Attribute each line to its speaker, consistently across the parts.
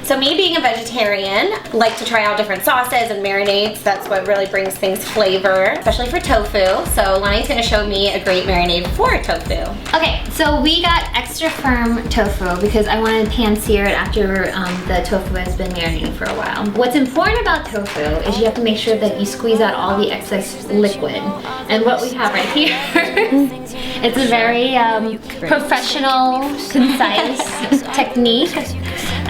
Speaker 1: So me being a vegetarian, like to try out different sauces and marinades. That's what really brings things flavor, especially for tofu. So Lonnie's gonna show me a great marinade for tofu.
Speaker 2: Okay, so we got extra firm tofu because I wanted to pan-sear it after the tofu has been marinating for a while. What's important about tofu is you have to make sure that you squeeze out all the excess liquid. And what we have right here, it's a very professional, concise technique.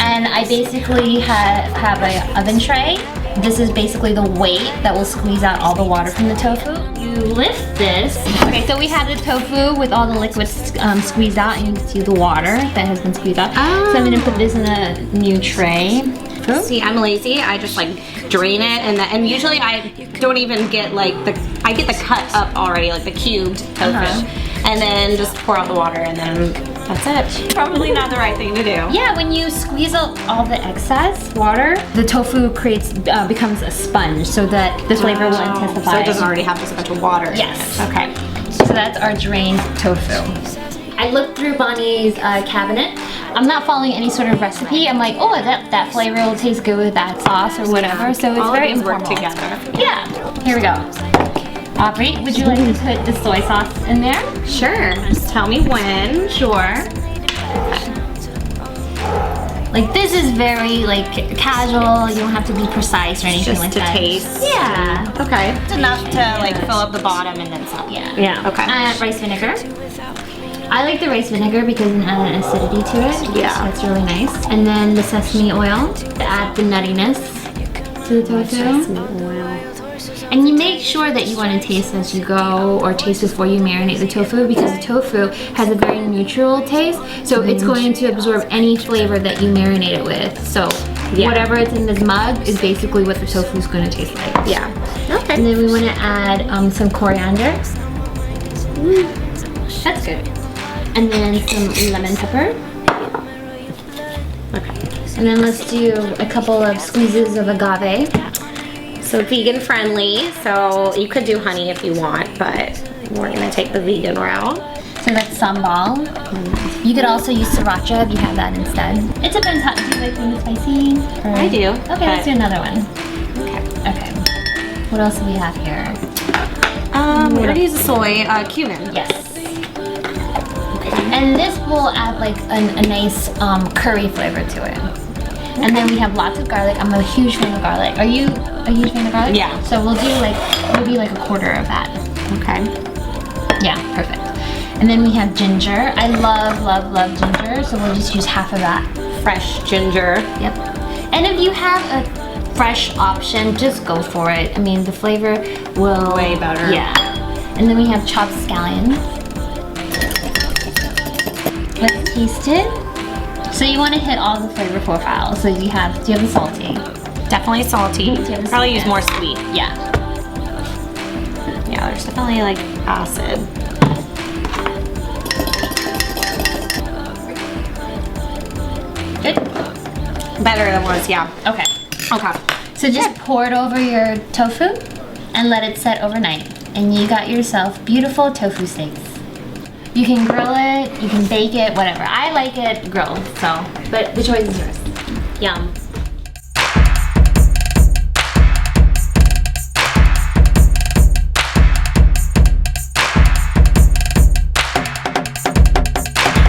Speaker 2: And I basically have an oven tray. This is basically the weight that will squeeze out all the water from the tofu. You lift this. Okay, so we have the tofu with all the liquid squeezed out, and you can see the water that has been squeezed out. So I'm gonna put this in a new tray.
Speaker 1: See, I'm lazy. I just like drain it, and usually I don't even get like I get the cut up already, like the cubed tofu, and then just pour out the water, and then that's it. Probably not the right thing to do.
Speaker 2: Yeah, when you squeeze out all the excess water, the tofu becomes a sponge, so that the flavor will intensify.
Speaker 1: So it doesn't already have just a bunch of water.
Speaker 2: Yes.
Speaker 1: Okay.
Speaker 2: So that's our drained tofu. I looked through Bonnie's cabinet. I'm not following any sort of recipe. I'm like, oh, that flavor will taste good with that sauce or whatever. So it's
Speaker 1: all
Speaker 2: very
Speaker 1: of these
Speaker 2: informal.
Speaker 1: work together.
Speaker 2: Yeah. Here we go. Aubrey, would you like to put the soy sauce in there?
Speaker 1: Sure. Just tell me when.
Speaker 2: Sure. Like this is very like casual. You don't have to be precise or anything
Speaker 1: Just
Speaker 2: like
Speaker 1: to
Speaker 2: that.
Speaker 1: taste.
Speaker 2: Yeah.
Speaker 1: Okay. It's enough to like fill up the bottom and then some.
Speaker 2: Yeah.
Speaker 1: Yeah. Okay.
Speaker 2: Rice vinegar. I like the rice vinegar because it adds an acidity to it.
Speaker 1: Yeah.
Speaker 2: So it's really nice. And then the sesame oil to add the nuttiness to the tofu. And you make sure that you want to taste as you go or taste before you marinate the tofu, because the tofu has a very neutral taste. So it's going to absorb any flavor that you marinate it with. So whatever is in this mug is basically what the tofu is going to taste like.
Speaker 1: Yeah. Okay.
Speaker 2: And then we want to add some coriander. That's good. And then some lemon pepper.
Speaker 1: Okay.
Speaker 2: And then let's do a couple of squeezes of agave.
Speaker 1: So vegan friendly, so you could do honey if you want, but we're gonna take the vegan route.
Speaker 2: So that's sambal. You could also use sriracha if you have that instead. It depends how, do you like things spicy? Or?
Speaker 1: I do.
Speaker 2: Okay, let's do another one.
Speaker 1: Okay.
Speaker 2: Okay. What else do we have here?
Speaker 1: We're gonna use the soy cumin.
Speaker 2: Yes. And this will add like a nice curry flavor to it. And then we have lots of garlic. I'm a huge fan of garlic. Are you a huge fan of garlic?
Speaker 1: Yeah.
Speaker 2: So we'll do maybe like a quarter of that.
Speaker 1: Okay.
Speaker 2: Yeah, perfect. And then we have ginger. I love ginger, so we'll just use half of that.
Speaker 1: Fresh ginger.
Speaker 2: Yep. And if you have a fresh option, just go for it. I mean, the flavor will...
Speaker 1: Way better.
Speaker 2: Yeah. And then we have chopped scallions. Let's taste it. So you want to hit all the flavor profiles. So do you have the salty?
Speaker 1: Definitely salty. Probably use more sweet.
Speaker 2: Yeah.
Speaker 1: Yeah, there's definitely like acid.
Speaker 2: Good.
Speaker 1: Better than was, yeah.
Speaker 2: Okay.
Speaker 1: Okay.
Speaker 2: So just pour it over your tofu and let it set overnight. And you got yourself beautiful tofu steaks. You can grill it, you can bake it, whatever. I like it grilled, so, but the choice is yours.
Speaker 1: Yum.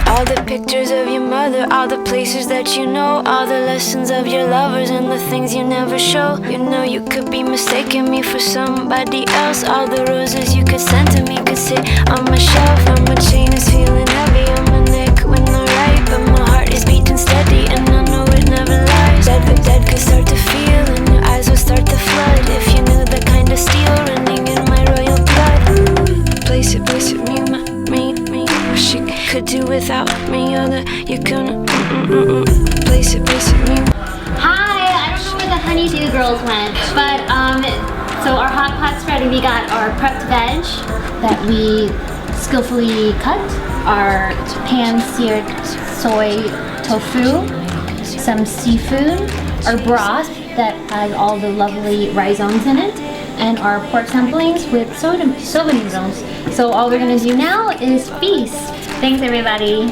Speaker 3: All the pictures of your mother, all the places that you know, all the lessons of your lovers and the things you never show. You know you could be mistaking me for somebody else. All the roses you could send to me could sit on my shelf. And my chain is feeling heavy on my neck when I write, but my heart is beating steady and I know it never lies. Dead could start to feel and your eyes will start to flood if you knew the kind of steel running in my royal blood. Place it, me. Wish you could do without me. You're gonna place it, me.
Speaker 2: Hi, I don't know where the honeydew girls went, but so our hot pot's ready. We got our prepped veg that we skillfully cut, our pan-seared soy tofu, some seafood, our broth that has all the lovely rhizomes in it, and our pork dumplings with soba noodles. So all we're gonna do now is feast. Thanks everybody.